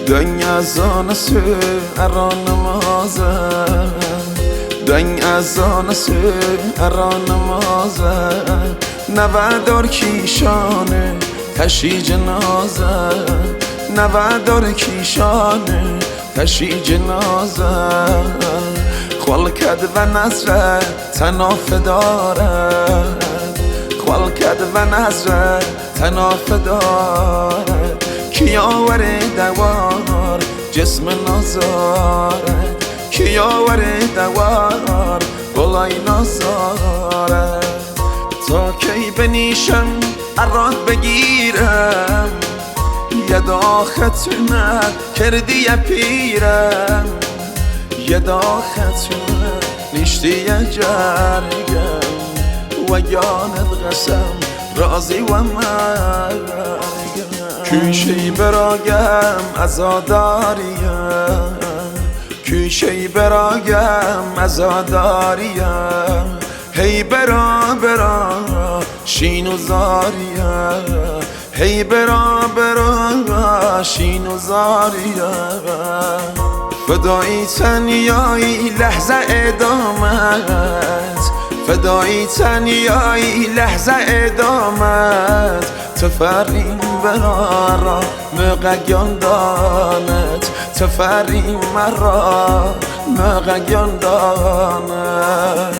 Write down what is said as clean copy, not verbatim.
دنیا زانسو ارانمازه دنیا زانسو ارانمازه نوادار کیشانه تشی جنازه نوادار کیشانه تشی جنازه خلکد و نظره تناف دارد خلکد و نظره تناف دارد کی آوره دوار جسم نازاره کی آوره دوار گلای نازاره تا کی بنیشم اراد بگیرم یه داختونه کردی یه پیرم یه داختونه نیشتی یه جرگم و یانت قسم رازی و مرگم کیشی براگم ازاداریم کیشی براگم ازاداریم هی برا شین و زاریم هی برا شین و زاریم فدایی تنیایی لحظه ادامت فدایی تنیایی لحظه ادامت تفریم برا مقیان دانت تفریم مرا مقیان دانت